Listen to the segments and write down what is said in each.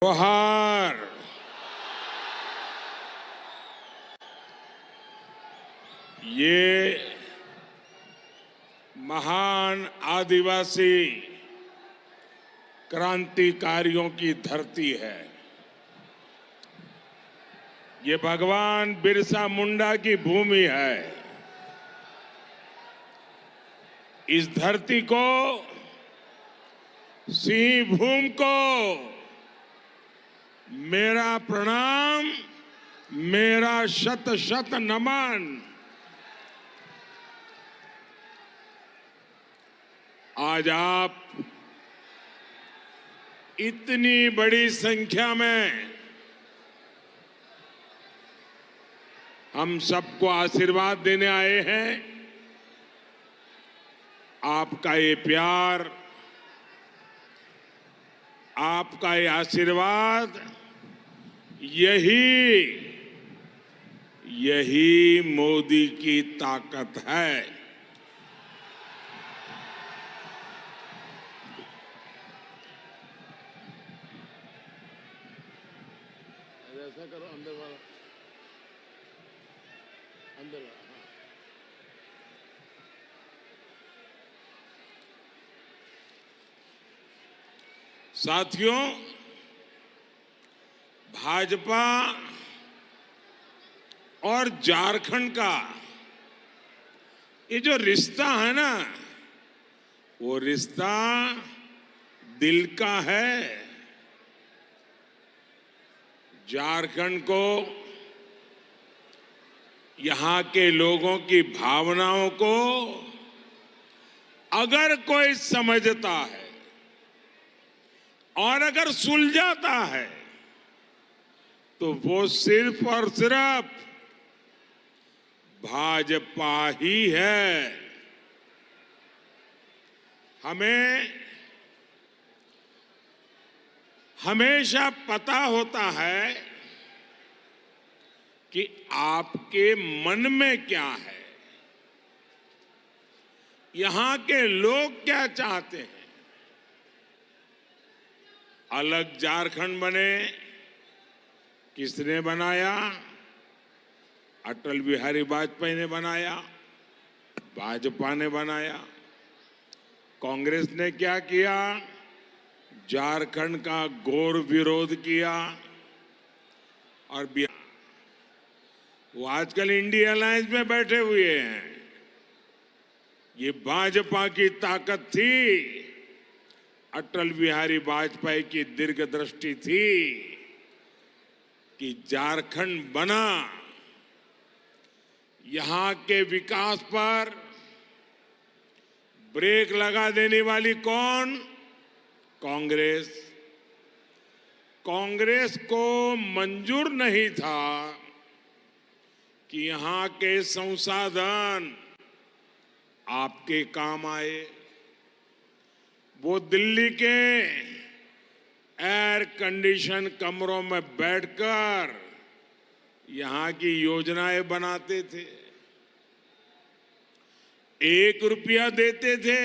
जोहार। ये महान आदिवासी क्रांतिकारियों की धरती है। ये भगवान बिरसा मुंडा की भूमि है। इस धरती को, सिंह भूमि को मेरा प्रणाम, मेरा शत शत नमन। आज आप इतनी बड़ी संख्या में हम सबको आशीर्वाद देने आए हैं। आपका ये प्यार, आपका ये आशीर्वाद, यही मोदी की ताकत है। ऐसा करो, अंदर वाला, अंदर वाला। साथियों, भाजपा और झारखंड का ये जो रिश्ता है ना, वो रिश्ता दिल का है। झारखंड को, यहां के लोगों की भावनाओं को अगर कोई समझता है और अगर सुलझाता है तो वो सिर्फ और सिर्फ भाजपा ही है। हमें हमेशा पता होता है कि आपके मन में क्या है, यहां के लोग क्या चाहते हैं। अलग झारखंड बने, किसने बनाया? अटल बिहारी वाजपेयी ने बनाया, भाजपा ने बनाया। कांग्रेस ने क्या किया? झारखंड का घोर विरोध किया। और बिहार, वो आजकल इंडिया अलायंस में बैठे हुए हैं। ये भाजपा की ताकत थी, अटल बिहारी वाजपेयी की दीर्घदृष्टि थी कि झारखंड बना। यहां के विकास पर ब्रेक लगा देने वाली कौन? कांग्रेस। कांग्रेस को मंजूर नहीं था कि यहां के संसाधन आपके काम आए। वो दिल्ली के एयर कंडीशन कमरों में बैठकर यहां की योजनाएं बनाते थे। 1 रुपया देते थे,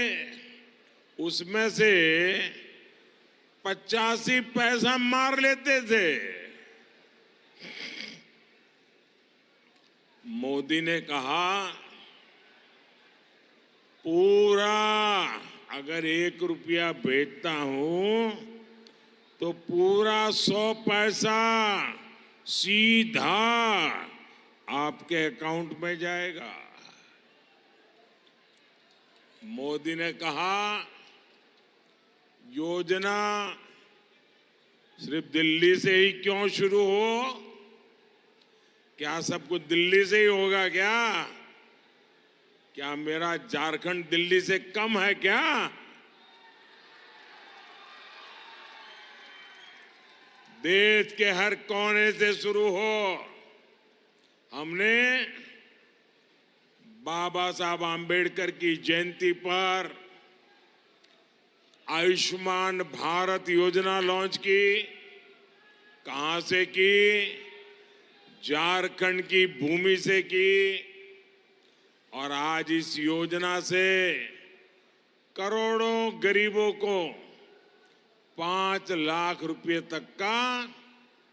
उसमें से 85 पैसा मार लेते थे। मोदी ने कहा, पूरा अगर 1 रुपया भेजता हूं तो पूरा 100 पैसा सीधा आपके अकाउंट में जाएगा। मोदी ने कहा, योजना सिर्फ दिल्ली से ही क्यों शुरू हो? क्या सब कुछ दिल्ली से ही होगा क्या? क्या मेरा झारखंड दिल्ली से कम है क्या? देश के हर कोने से शुरू हो। हमने बाबा साहब आम्बेडकर की जयंती पर आयुष्मान भारत योजना लॉन्च की। कहां से की? झारखंड की भूमि से की। और आज इस योजना से करोड़ों गरीबों को 5 लाख रुपए तक का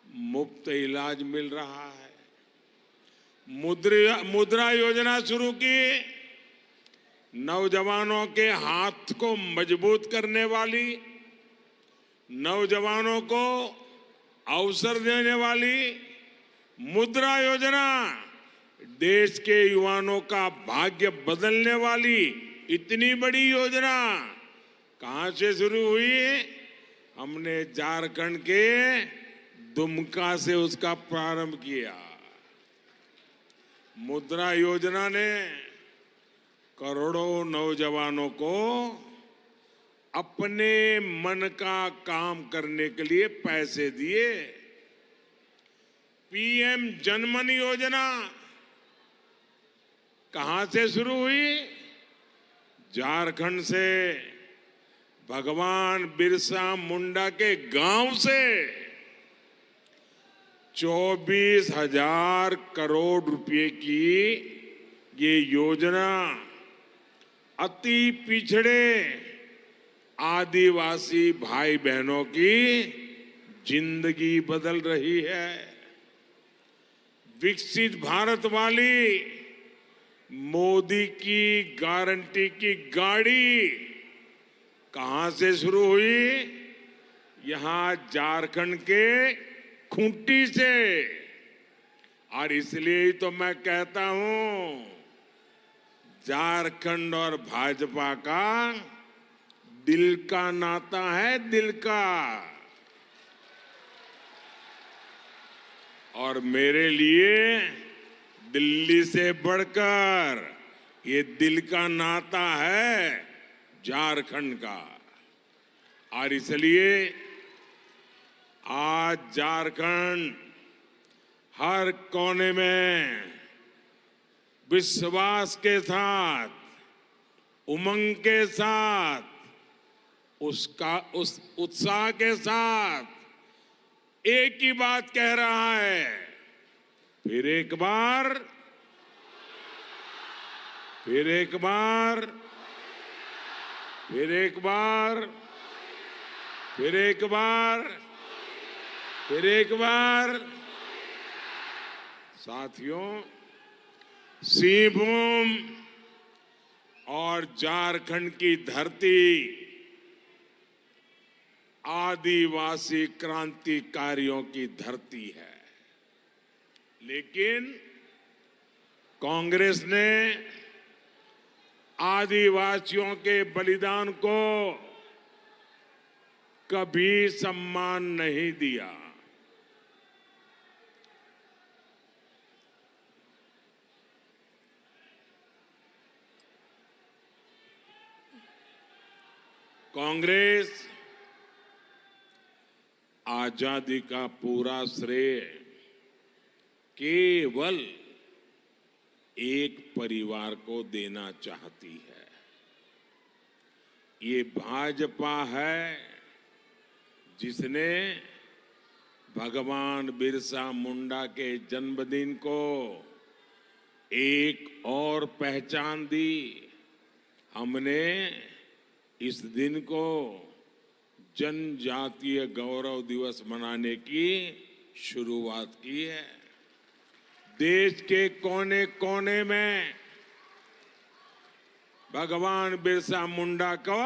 मुफ्त इलाज मिल रहा है। मुद्रा योजना शुरू की, नौजवानों के हाथ को मजबूत करने वाली, नौजवानों को अवसर देने वाली मुद्रा योजना, देश के युवाओं का भाग्य बदलने वाली इतनी बड़ी योजना कहां से शुरू हुई? हमने झारखंड के दुमका से उसका प्रारंभ किया। मुद्रा योजना ने करोड़ों नौजवानों को अपने मन का काम करने के लिए पैसे दिए। पीएम जनमन योजना कहां से शुरू हुई? झारखंड से, भगवान बिरसा मुंडा के गांव से 24,000 करोड़ रुपए की ये योजना अति पिछड़े आदिवासी भाई बहनों की जिंदगी बदल रही है। विकसित भारत वाली मोदी की गारंटी की गाड़ी कहां से शुरू हुई? यहां झारखंड के खूंटी से। और इसलिए ही तो मैं कहता हूं, झारखंड और भाजपा का दिल का नाता है, दिल का। और मेरे लिए दिल्ली से बढ़कर ये दिल का नाता है झारखंड का। और इसलिए आज झारखंड हर कोने में विश्वास के साथ, उमंग के साथ, उस उत्साह के साथ एक ही बात कह रहा है, फिर एक बार, फिर एक बार, फिर एक बार, फिर एक बार, फिर एक बार। साथियों, सिंहभूम और झारखंड की धरती आदिवासी क्रांतिकारियों की धरती है। लेकिन कांग्रेस ने आदिवासियों के बलिदान को कभी सम्मान नहीं दिया। कांग्रेस आजादी का पूरा श्रेय केवल एक परिवार को देना चाहती है। ये भाजपा है जिसने भगवान बिरसा मुंडा के जन्मदिन को एक और पहचान दी। हमने इस दिन को जनजातीय गौरव दिवस मनाने की शुरुआत की है। देश के कोने कोने में भगवान बिरसा मुंडा का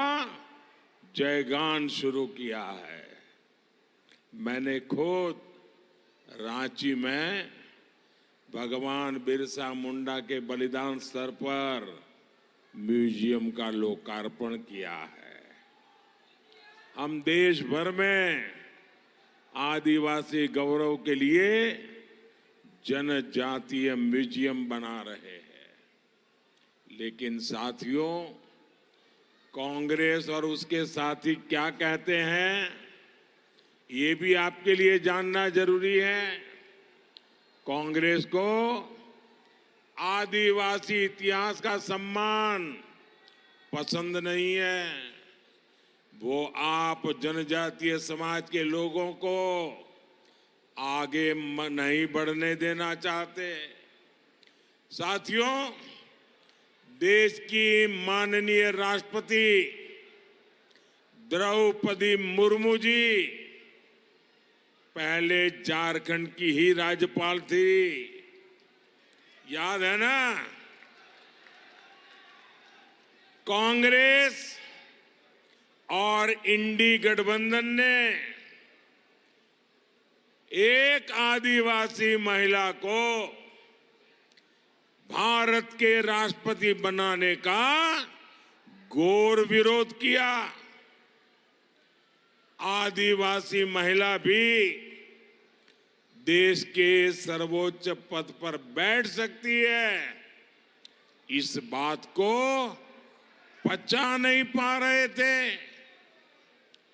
जयगान शुरू किया है। मैंने खुद रांची में भगवान बिरसा मुंडा के बलिदान स्थल पर म्यूजियम का लोकार्पण किया है। हम देश भर में आदिवासी गौरव के लिए जनजातीय म्यूजियम बना रहे हैं। लेकिन साथियों, कांग्रेस और उसके साथी क्या कहते हैं, ये भी आपके लिए जानना जरूरी है। कांग्रेस को आदिवासी इतिहास का सम्मान पसंद नहीं है। वो आप जनजातीय समाज के लोगों को आगे नहीं बढ़ने देना चाहते। साथियों, देश की माननीय राष्ट्रपति द्रौपदी मुर्मू जी पहले झारखंड की ही राज्यपाल थी, याद है ना? कांग्रेस और इंडी गठबंधन ने एक आदिवासी महिला को भारत के राष्ट्रपति बनाने का घोर विरोध किया। आदिवासी महिला भी देश के सर्वोच्च पद पर बैठ सकती है, इस बात को पचा नहीं पा रहे थे।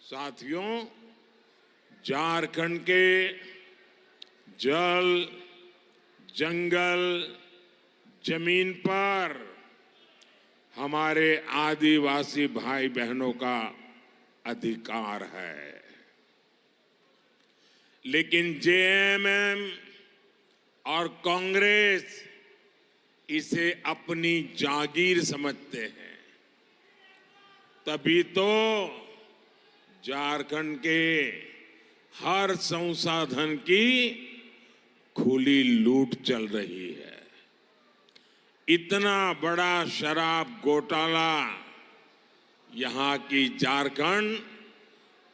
साथियों, झारखंड के जल, जंगल, जमीन पर हमारे आदिवासी भाई बहनों का अधिकार है, लेकिन जेएमएम और कांग्रेस इसे अपनी जागीर समझते हैं। तभी तो झारखंड के हर संसाधन की खुली लूट चल रही है। इतना बड़ा शराब घोटाला यहां की झारखंड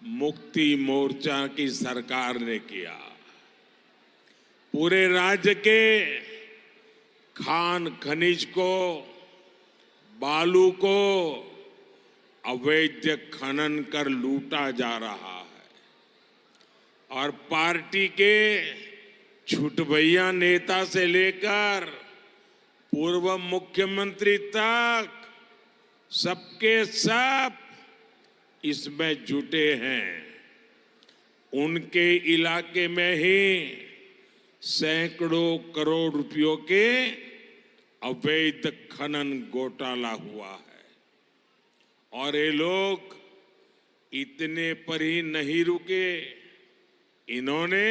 मुक्ति मोर्चा की सरकार ने किया। पूरे राज्य के खान खनिज को, बालू को अवैध खनन कर लूटा जा रहा है और पार्टी के छुटभैया नेता से लेकर पूर्व मुख्यमंत्री तक सबके सब इसमें जुटे हैं। उनके इलाके में ही सैकड़ों करोड़ रुपयों के अवैध खनन घोटाला हुआ है और ये लोग इतने पर ही नहीं रुके। इन्होंने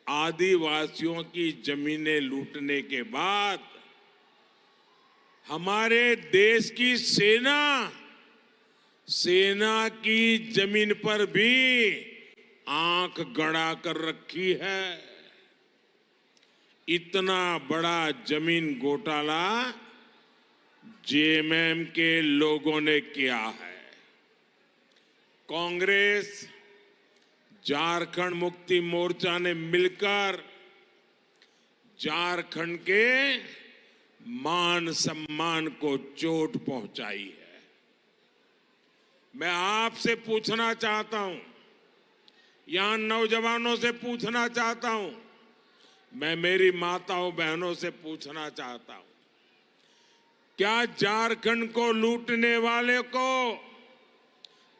आदिवासियों की जमीनें लूटने के बाद हमारे देश की सेना की जमीन पर भी आंख गड़ा कर रखी है। इतना बड़ा जमीन घोटाला जेएमएम के लोगों ने किया है। कांग्रेस, झारखंड मुक्ति मोर्चा ने मिलकर झारखंड के मान सम्मान को चोट पहुंचाई है। मैं आपसे पूछना चाहता हूं, यहां नौजवानों से पूछना चाहता हूं, मैं मेरी माताओं बहनों से पूछना चाहता हूं, क्या झारखंड को लूटने वाले को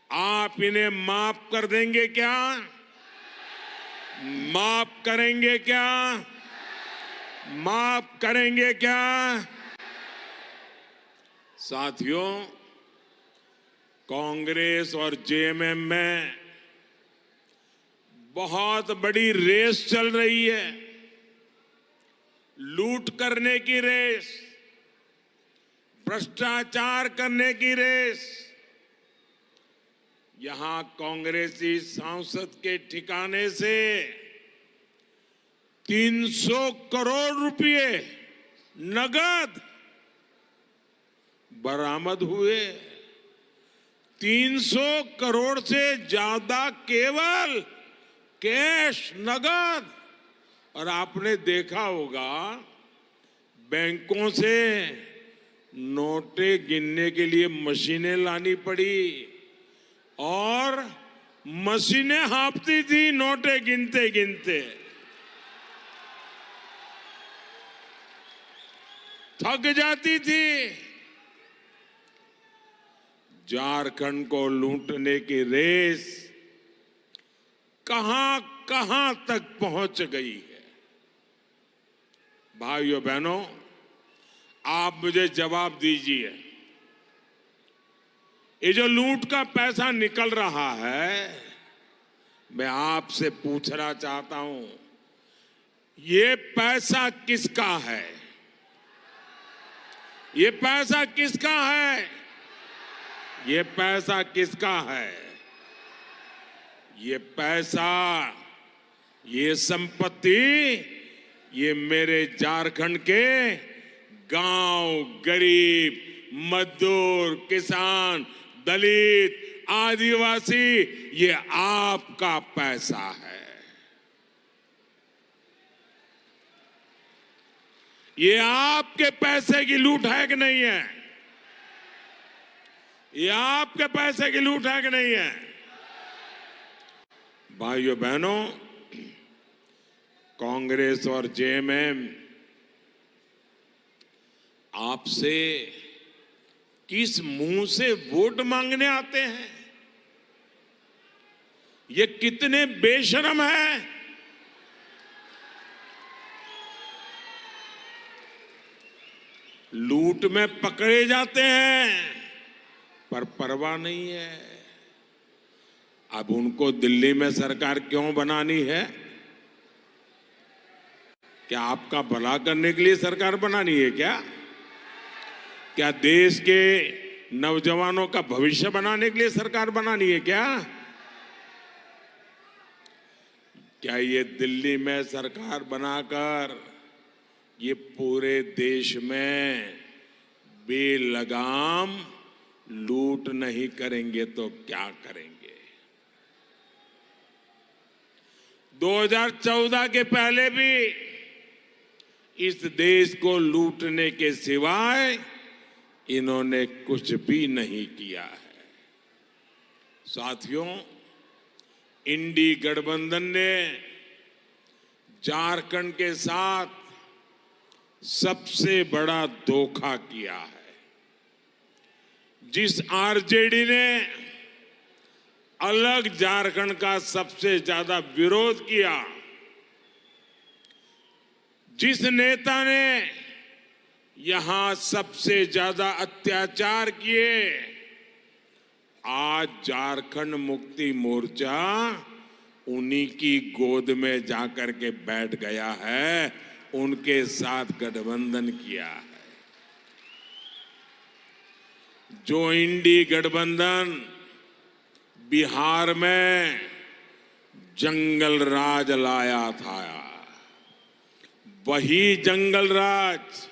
आप इन्हें माफ कर देंगे क्या? माफ करेंगे क्या? माफ करेंगे क्या? साथियों, कांग्रेस और जेएमएम में बहुत बड़ी रेस चल रही है, लूट करने की रेस, भ्रष्टाचार करने की रेस। यहां कांग्रेसी सांसद के ठिकाने से 300 करोड़ रुपए नगद बरामद हुए। 300 करोड़ से ज्यादा केवल कैश, नगद। और आपने देखा होगा बैंकों से नोटें गिनने के लिए मशीनें लानी पड़ी और मशीनें हाँफती थी नोटें गिनते गिनते, थक जाती थी। झारखंड को लूटने की रेस कहां कहां तक पहुंच गई है। भाइयों बहनों, आप मुझे जवाब दीजिए, ये जो लूट का पैसा निकल रहा है, मैं आपसे पूछना चाहता हूं, ये पैसा किसका है? ये पैसा किसका है? ये पैसा किसका है? ये पैसा, ये संपत्ति, ये मेरे झारखंड के गांव, गरीब, मजदूर, किसान, दलित, आदिवासी, ये आपका पैसा है। ये आपके पैसे की लूट है कि नहीं है? ये आपके पैसे की लूट है कि नहीं है? भाइयों बहनों, कांग्रेस और जेएमएम आपसे किस मुंह से वोट मांगने आते हैं? ये कितने बेशर्म है। लूट में पकड़े जाते हैं पर परवाह नहीं है। अब उनको दिल्ली में सरकार क्यों बनानी है? क्या आपका भला करने के लिए सरकार बनानी है क्या? क्या देश के नौजवानों का भविष्य बनाने के लिए सरकार बनानी है क्या? क्या ये दिल्ली में सरकार बनाकर ये पूरे देश में बेलगाम लूट नहीं करेंगे तो क्या करेंगे? 2014 के पहले भी इस देश को लूटने के सिवाय इन्होंने कुछ भी नहीं किया है। साथियों, इंडी गठबंधन ने झारखंड के साथ सबसे बड़ा धोखा किया है। जिस आरजेडी ने अलग झारखंड का सबसे ज्यादा विरोध किया, जिस नेता ने यहां सबसे ज्यादा अत्याचार किए, आज झारखंड मुक्ति मोर्चा उन्हीं की गोद में जाकर के बैठ गया है, उनके साथ गठबंधन किया है। जो इंडी गठबंधन बिहार में जंगल राज लाया था, वही जंगल राज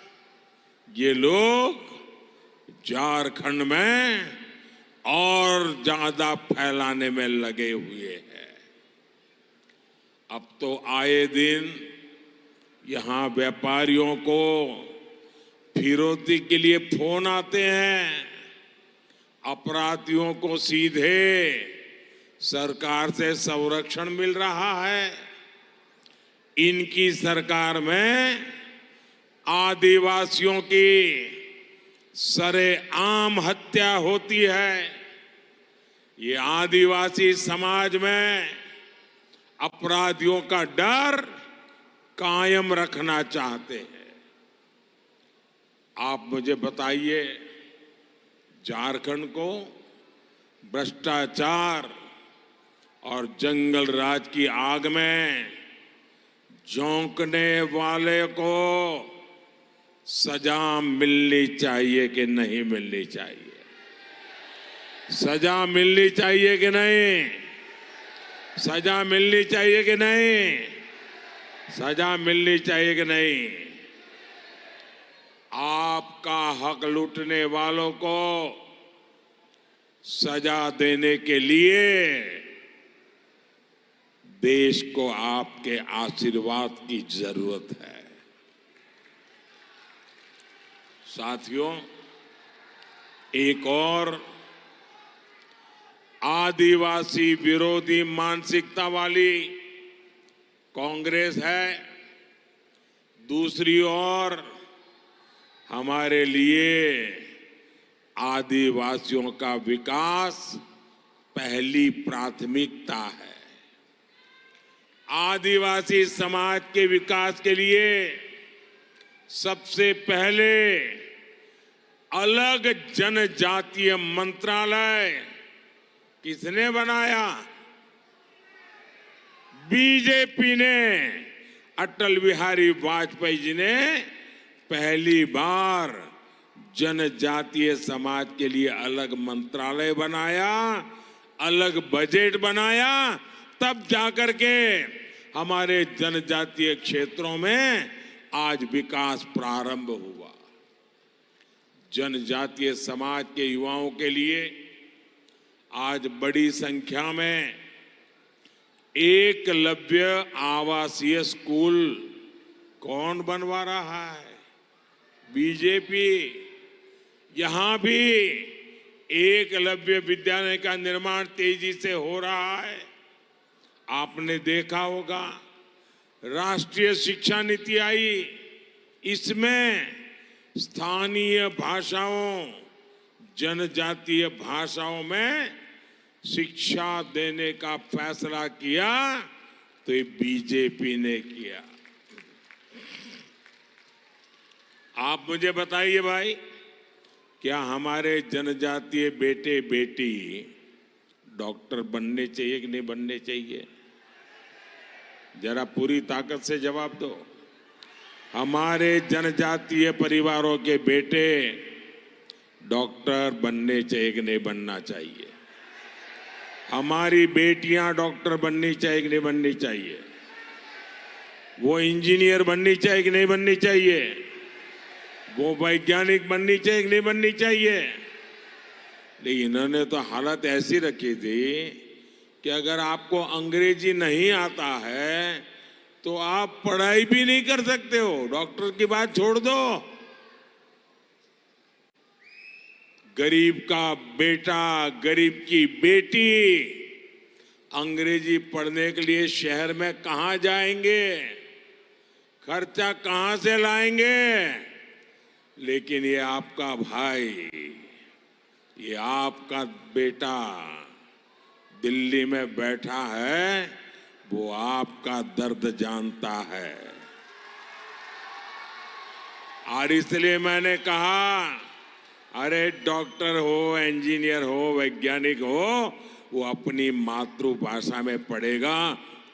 ये लोग झारखंड में और ज्यादा फैलाने में लगे हुए हैं। अब तो आए दिन यहां व्यापारियों को फिरौती के लिए फोन आते हैं, अपराधियों को सीधे सरकार से संरक्षण मिल रहा है। इनकी सरकार में आदिवासियों की सरेआम हत्या होती है। ये आदिवासी समाज में अपराधियों का डर कायम रखना चाहते हैं। आप मुझे बताइए, झारखंड को भ्रष्टाचार और जंगल राज की आग में झोंकने वाले को सजा मिलनी चाहिए कि नहीं मिलनी चाहिए? सजा मिलनी चाहिए कि नहीं? सजा मिलनी चाहिए कि नहीं? सजा मिलनी चाहिए कि नहीं? आपका हक लूटने वालों को सजा देने के लिए देश को आपके आशीर्वाद की जरूरत है। साथियों, एक और आदिवासी विरोधी मानसिकता वाली कांग्रेस है, दूसरी ओर हमारे लिए आदिवासियों का विकास पहली प्राथमिकता है। आदिवासी समाज के विकास के लिए सबसे पहले अलग जनजातीय मंत्रालय किसने बनाया? बीजेपी ने। अटल बिहारी वाजपेयी जी ने पहली बार जनजातीय समाज के लिए अलग मंत्रालय बनाया, अलग बजट बनाया, तब जाकर के हमारे जनजातीय क्षेत्रों में आज विकास प्रारंभ हुआ। जनजातीय समाज के युवाओं के लिए आज बड़ी संख्या में एकलव्य आवासीय स्कूल कौन बनवा रहा है? बीजेपी। यहां भी एकलव्य विद्यालय का निर्माण तेजी से हो रहा है। आपने देखा होगा राष्ट्रीय शिक्षा नीति आई, इसमें स्थानीय भाषाओं, जनजातीय भाषाओं में शिक्षा देने का फैसला किया तो ये बीजेपी ने किया। आप मुझे बताइए भाई, क्या हमारे जनजातीय बेटे बेटी डॉक्टर बनने चाहिए कि नहीं बनने चाहिए? जरा पूरी ताकत से जवाब दो। हमारे जनजातीय परिवारों के बेटे डॉक्टर बनने चाहिए कि नहीं बनना चाहिए? हमारी बेटियां डॉक्टर बननी चाहिए कि नहीं बननी चाहिए? वो इंजीनियर बननी चाहिए कि नहीं बननी चाहिए? वो वैज्ञानिक बननी चाहिए कि नहीं बननी चाहिए? लेकिन इन्होंने तो हालत ऐसी रखी थी कि अगर आपको अंग्रेजी नहीं आता है तो आप पढ़ाई भी नहीं कर सकते हो। डॉक्टर की बात छोड़ दो, गरीब का बेटा, गरीब की बेटी अंग्रेजी पढ़ने के लिए शहर में कहां जाएंगे? खर्चा कहां से लाएंगे? लेकिन ये आपका भाई, ये आपका बेटा दिल्ली में बैठा है, वो आपका दर्द जानता है। और इसलिए मैंने कहा, अरे डॉक्टर हो, इंजीनियर हो, वैज्ञानिक हो, वो अपनी मातृभाषा में पढ़ेगा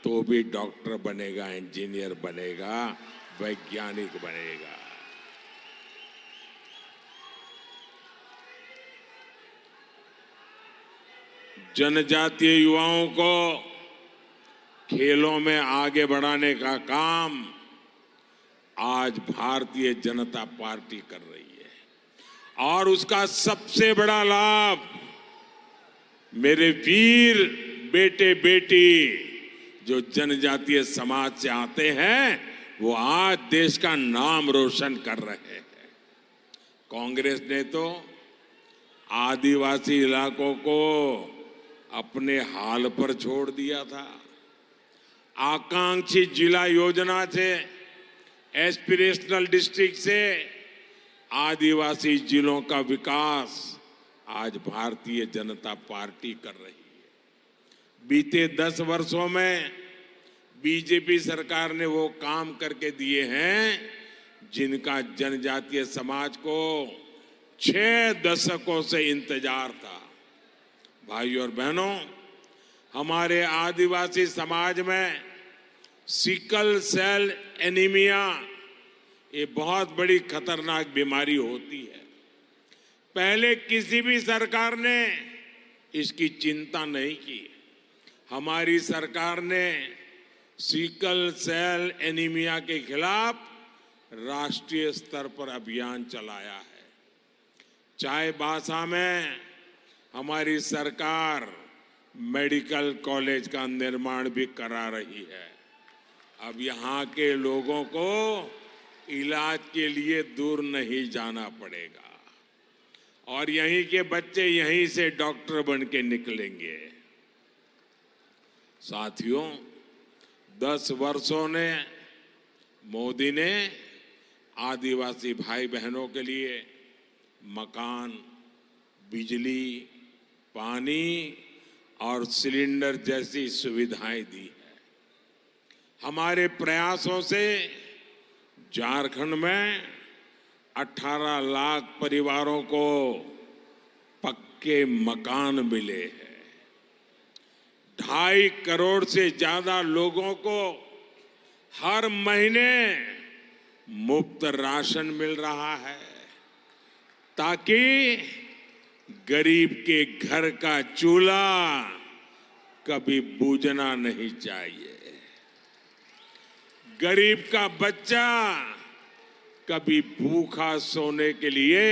तो भी डॉक्टर बनेगा, इंजीनियर बनेगा, वैज्ञानिक बनेगा। जनजातीय युवाओं को खेलों में आगे बढ़ाने का काम आज भारतीय जनता पार्टी कर रही है। और उसका सबसे बड़ा लाभ मेरे वीर बेटे बेटी जो जनजातीय समाज से आते हैं, वो आज देश का नाम रोशन कर रहे हैं। कांग्रेस ने तो आदिवासी इलाकों को अपने हाल पर छोड़ दिया था। आकांक्षी जिला योजना से, एस्पिरेशनल डिस्ट्रिक्ट से आदिवासी जिलों का विकास आज भारतीय जनता पार्टी कर रही है। बीते 10 वर्षों में बीजेपी सरकार ने वो काम करके दिए हैं जिनका जनजातीय समाज को 6 दशकों से इंतजार था। भाइयों और बहनों, हमारे आदिवासी समाज में सिकल सेल एनीमिया ये बहुत बड़ी खतरनाक बीमारी होती है। पहले किसी भी सरकार ने इसकी चिंता नहीं की। हमारी सरकार ने सिकल सेल एनीमिया के खिलाफ राष्ट्रीय स्तर पर अभियान चलाया है। चाईबासा में हमारी सरकार मेडिकल कॉलेज का निर्माण भी करा रही है। अब यहाँ के लोगों को इलाज के लिए दूर नहीं जाना पड़ेगा और यहीं के बच्चे यहीं से डॉक्टर बन के निकलेंगे। साथियों, 10 वर्षों ने मोदी ने आदिवासी भाई बहनों के लिए मकान, बिजली, पानी और सिलेंडर जैसी सुविधाएं दी है। हमारे प्रयासों से झारखंड में 18 लाख परिवारों को पक्के मकान मिले हैं। 2.5 करोड़ से ज्यादा लोगों को हर महीने मुफ्त राशन मिल रहा है। ताकि गरीब के घर का चूल्हा कभी बुझना नहीं चाहिए, गरीब का बच्चा कभी भूखा सोने के लिए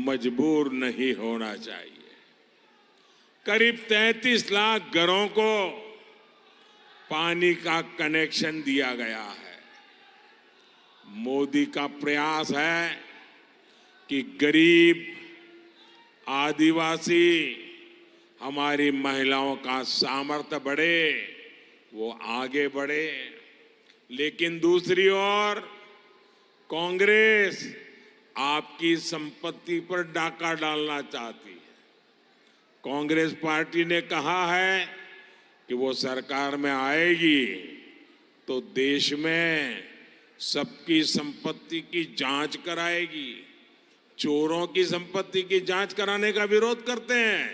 मजबूर नहीं होना चाहिए। करीब 33 लाख घरों को पानी का कनेक्शन दिया गया है। मोदी का प्रयास है कि गरीब, आदिवासी, हमारी महिलाओं का सामर्थ्य बढ़े, वो आगे बढ़े। लेकिन दूसरी ओर कांग्रेस आपकी संपत्ति पर डाका डालना चाहती है। कांग्रेस पार्टी ने कहा है कि वो सरकार में आएगी तो देश में सबकी संपत्ति की जांच कराएगी। चोरों की संपत्ति की जांच कराने का विरोध करते हैं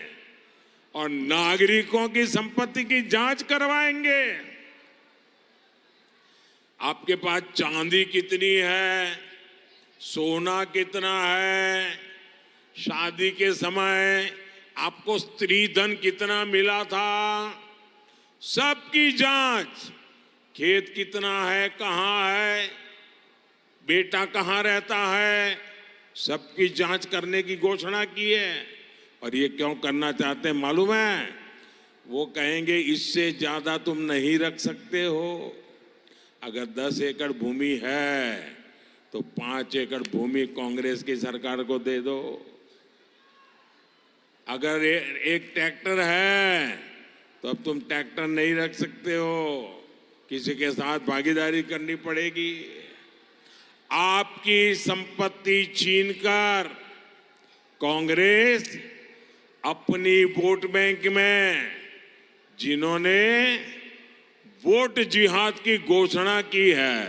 और नागरिकों की संपत्ति की जांच करवाएंगे। आपके पास चांदी कितनी है, सोना कितना है, शादी के समय आपको स्त्री धन कितना मिला था, सबकी जांच, खेत कितना है, कहां है, बेटा कहां रहता है, सबकी जांच करने की घोषणा की है। और ये क्यों करना चाहते हैं मालूम है? वो कहेंगे इससे ज्यादा तुम नहीं रख सकते हो। अगर 10 एकड़ भूमि है तो 5 एकड़ भूमि कांग्रेस की सरकार को दे दो। अगर एक ट्रैक्टर है तो अब तुम ट्रैक्टर नहीं रख सकते हो, किसी के साथ भागीदारी करनी पड़ेगी। आपकी संपत्ति छीनकर कांग्रेस अपनी वोट बैंक में जिन्होंने वोट जिहाद की घोषणा की है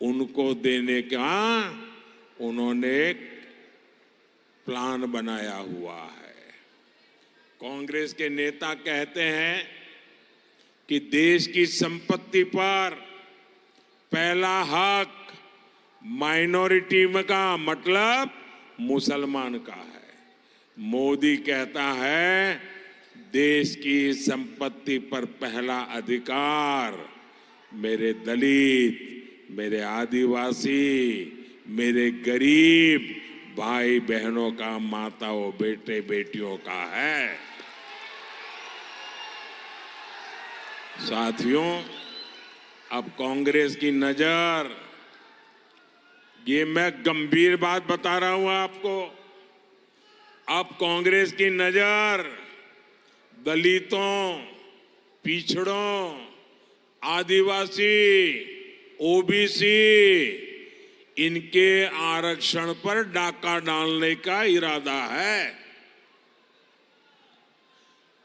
उनको देने का उन्होंने प्लान बनाया हुआ है। कांग्रेस के नेता कहते हैं कि देश की संपत्ति पर पहला हक माइनॉरिटी का मतलब मुसलमान का है। मोदी कहता है देश की संपत्ति पर पहला अधिकार मेरे दलित, मेरे आदिवासी, मेरे गरीब भाई बहनों का, माताओं, बेटे बेटियों का है। साथियों, अब कांग्रेस की नजर, ये मैं गंभीर बात बता रहा हूं आपको, अब कांग्रेस की नजर दलितों, पिछड़ों, आदिवासी, ओबीसी, इनके आरक्षण पर डाका डालने का इरादा है।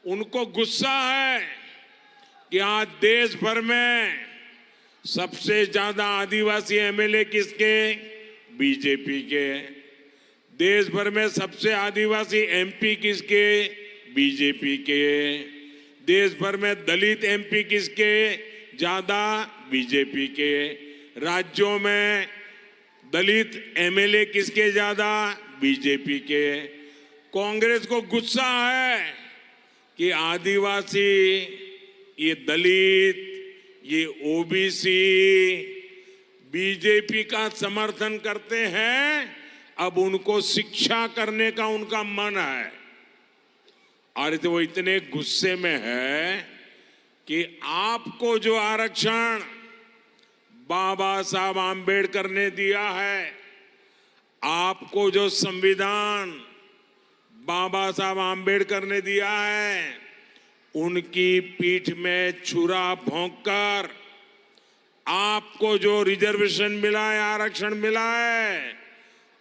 उनको गुस्सा है कि आज देश भर में सबसे ज्यादा आदिवासी एमएलए किसके? बीजेपी के। देश भर में सबसे आदिवासी एमपी किसके? बीजेपी के। देश भर में दलित एमपी किसके ज्यादा? बीजेपी के। राज्यों में दलित एमएलए किसके ज्यादा? बीजेपी के। कांग्रेस को गुस्सा है कि आदिवासी, ये दलित, ये ओबीसी बीजेपी का समर्थन करते हैं, अब उनको शिक्षा करने का उनका मन है। और तो वो इतने गुस्से में है कि आपको जो आरक्षण बाबा साहब आम्बेडकर ने दिया है, आपको जो संविधान बाबा साहब आम्बेडकर ने दिया है, उनकी पीठ में छुरा भोंककर आपको जो रिजर्वेशन मिला है, आरक्षण मिला है,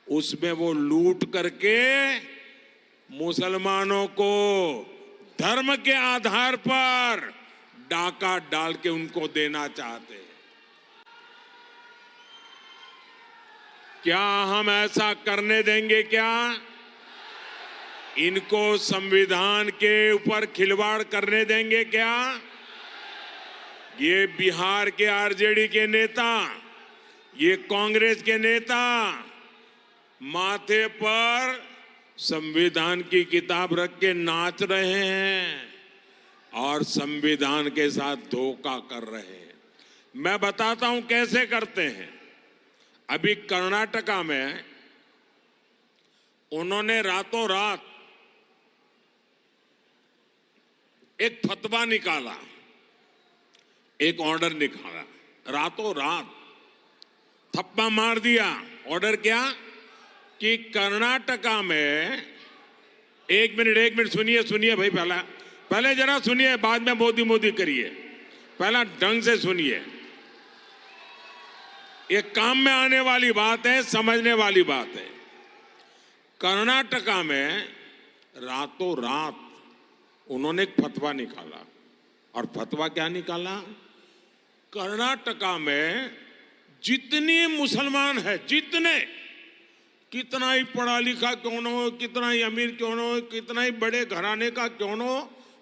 उसमें वो लूट करके मुसलमानों को धर्म के आधार पर डाका डाल के उनको देना चाहते हैं। क्या हम ऐसा करने देंगे? क्या इनको संविधान के ऊपर खिलवाड़ करने देंगे? क्या ये बिहार के आरजेडी के नेता, ये कांग्रेस के नेता माथे पर संविधान की किताब रख के नाच रहे हैं और संविधान के साथ धोखा कर रहे हैं। मैं बताता हूं कैसे करते हैं। अभी कर्नाटका में उन्होंने रातों रात एक फतवा निकाला, एक ऑर्डर निकाला, रातों रात थप्पा मार दिया। ऑर्डर क्या कि कर्नाटका में एक मिनट सुनिए भाई, पहले जरा सुनिए, बाद में मोदी करिए। पहला ढंग से सुनिए, ये काम में आने वाली बात है, समझने वाली बात है। कर्नाटका में रातों रात उन्होंने एक फतवा निकाला, और फतवा क्या निकाला? कर्नाटका में जितने मुसलमान है, जितने, कितना ही पढ़ा लिखा क्यों न हो, कितना ही अमीर क्यों न हो, कितना ही बड़े घराने का क्यों न हो,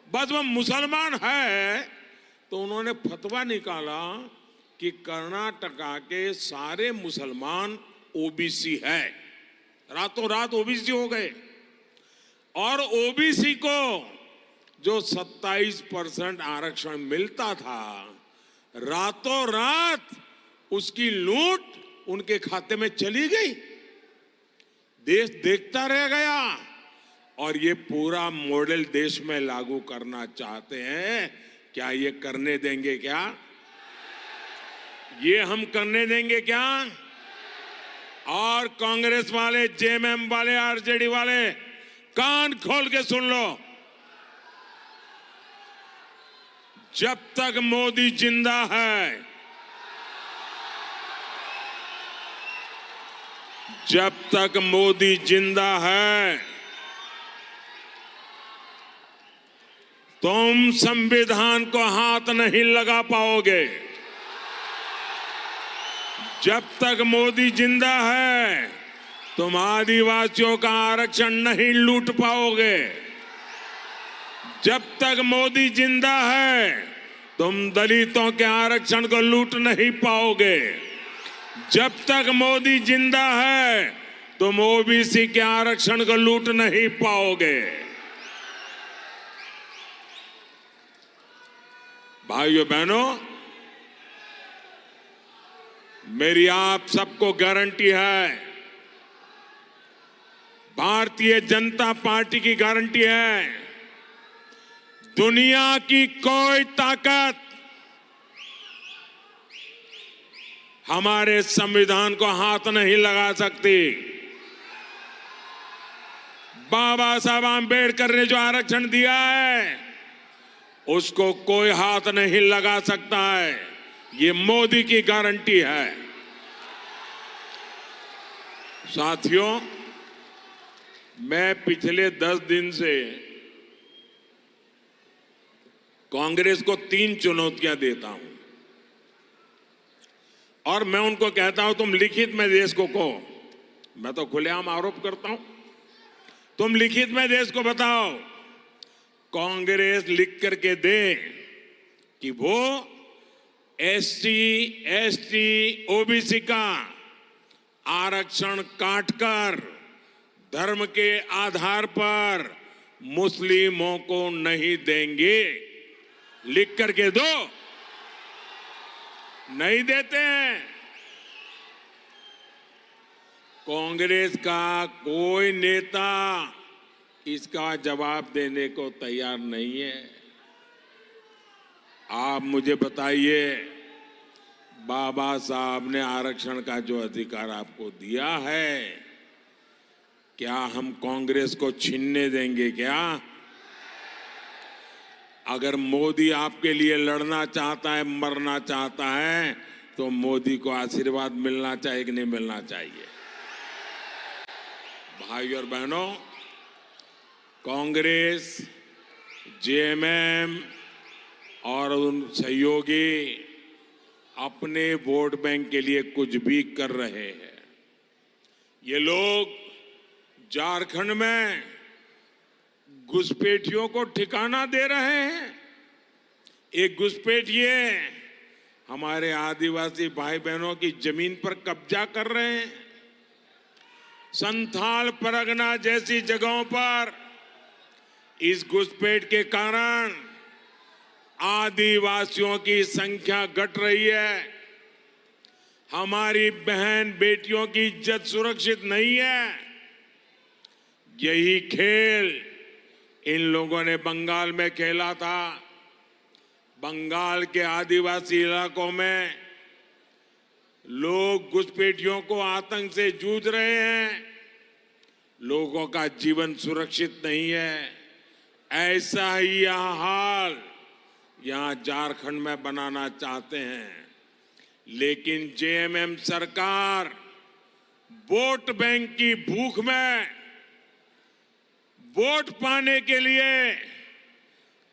बस वह मुसलमान है। तो उन्होंने फतवा निकाला कि कर्नाटका के सारे मुसलमान ओबीसी है। रातों रात ओबीसी हो गए, और ओबीसी को जो 27% आरक्षण मिलता था, रातों रात उसकी लूट उनके खाते में चली गई। देश देखता रह गया। और ये पूरा मॉडल देश में लागू करना चाहते हैं। क्या ये करने देंगे? क्या ये हम करने देंगे क्या? और कांग्रेस वाले, जेएमएम वाले, आरजेडी वाले, कान खोल के सुन लो। जब तक मोदी जिंदा है, जब तक मोदी जिंदा है, तुम संविधान को हाथ नहीं लगा पाओगे। जब तक मोदी जिंदा है, तुम आदिवासियों का आरक्षण नहीं लूट पाओगे। जब तक मोदी जिंदा है, तुम दलितों के आरक्षण को लूट नहीं पाओगे। जब तक मोदी जिंदा है, तुम ओबीसी के आरक्षण को लूट नहीं पाओगे। भाइयों बहनों, मेरी आप सबको गारंटी है, भारतीय जनता पार्टी की गारंटी है, दुनिया की कोई ताकत हमारे संविधान को हाथ नहीं लगा सकती। बाबा साहब आंबेडकर ने जो आरक्षण दिया है, उसको कोई हाथ नहीं लगा सकता है। ये मोदी की गारंटी है। साथियों, मैं पिछले 10 दिन से कांग्रेस को 3 चुनौतियां देता हूं, और मैं उनको कहता हूं, तुम लिखित में देश को कहो। मैं तो खुलेआम आरोप करता हूं, तुम लिखित में देश को बताओ। कांग्रेस लिख करके दे कि वो एसटी, एसटी, ओबीसी का आरक्षण काटकर धर्म के आधार पर मुस्लिमों को नहीं देंगे। लिख करके दो। नहीं देते हैं। कांग्रेस का कोई नेता इसका जवाब देने को तैयार नहीं है। आप मुझे बताइए, बाबा साहब ने आरक्षण का जो अधिकार आपको दिया है, क्या हम कांग्रेस को छीनने देंगे क्या? अगर मोदी आपके लिए लड़ना चाहता है, मरना चाहता है, तो मोदी को आशीर्वाद मिलना चाहिए कि नहीं मिलना चाहिए? भाई और बहनों, कांग्रेस, जेएमएम और उन सहयोगी अपने वोट बैंक के लिए कुछ भी कर रहे हैं। ये लोग झारखंड में घुसपैठियों को ठिकाना दे रहे हैं। एक घुसपैठिए हमारे आदिवासी भाई बहनों की जमीन पर कब्जा कर रहे हैं। संथाल परगना जैसी जगहों पर इस घुसपैठ के कारण आदिवासियों की संख्या घट रही है। हमारी बहन बेटियों की इज्जत सुरक्षित नहीं है। यही खेल इन लोगों ने बंगाल में खेला था। बंगाल के आदिवासी इलाकों में लोग घुसपैठियों को आतंक से जूझ रहे हैं। लोगों का जीवन सुरक्षित नहीं है। ऐसा ही यह हाल यहां झारखंड में बनाना चाहते हैं, लेकिन जेएमएम सरकार वोट बैंक की भूख में वोट पाने के लिए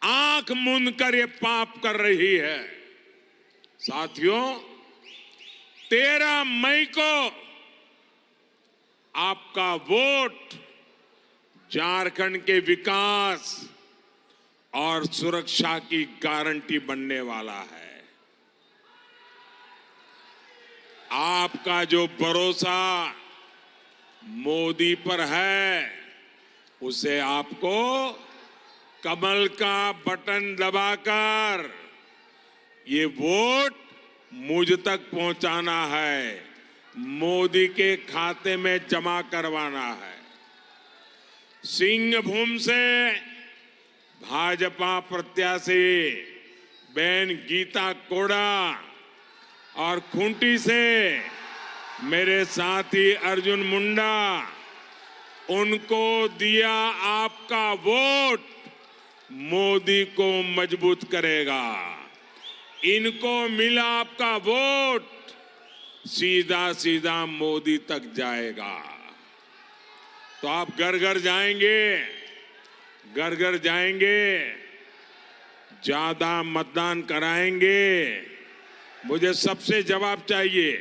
आंख मूंद कर ये पाप कर रही है। साथियों, 13 मई को आपका वोट झारखंड के विकास और सुरक्षा की गारंटी बनने वाला है। आपका जो भरोसा मोदी पर है, उसे आपको कमल का बटन दबाकर ये वोट मुझ तक पहुंचाना है, मोदी के खाते में जमा करवाना है। सिंहभूम से भाजपा प्रत्याशी बहन गीता कोड़ा और खूंटी से मेरे साथी अर्जुन मुंडा, उनको दिया आपका वोट मोदी को मजबूत करेगा। इनको मिला आपका वोट सीधा सीधा मोदी तक जाएगा। तो आप घर घर जाएंगे, घर घर जाएंगे, ज्यादा मतदान कराएंगे। मुझे सबसे जवाब चाहिए।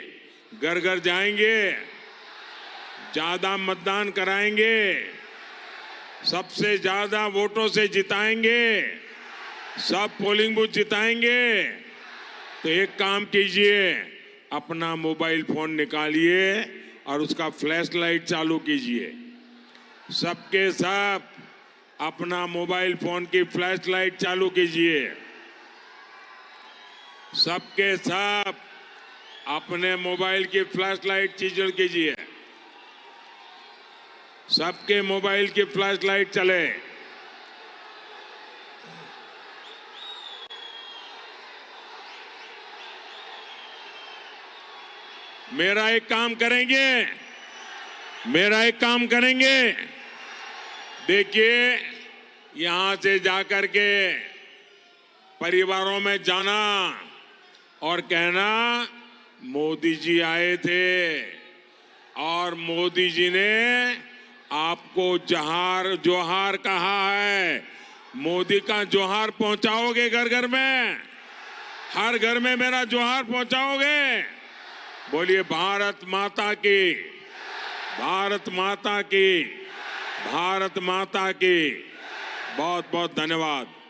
घर घर जाएंगे, ज्यादा मतदान कराएंगे, सबसे ज्यादा वोटों से जिताएंगे, सब पोलिंग बूथ जिताएंगे। तो एक काम कीजिए, अपना मोबाइल फोन निकालिए और उसका फ्लैश लाइट चालू कीजिए। सबके सब अपना मोबाइल फोन की फ्लैश लाइट चालू कीजिए। सबके सब अपने मोबाइल की फ्लैश लाइट चालू कीजिए। सबके मोबाइल की फ्लैश लाइट चले। मेरा एक काम करेंगे, मेरा एक काम करेंगे। देखिए, यहां से जाकर के परिवारों में जाना और कहना मोदी जी आए थे और मोदी जी ने आपको जोहार कहा है। मोदी का जोहार पहुंचाओगे घर घर में? हर घर में मेरा जोहार पहुंचाओगे? बोलिए भारत माता की, भारत माता की, भारत माता की। बहुत बहुत धन्यवाद।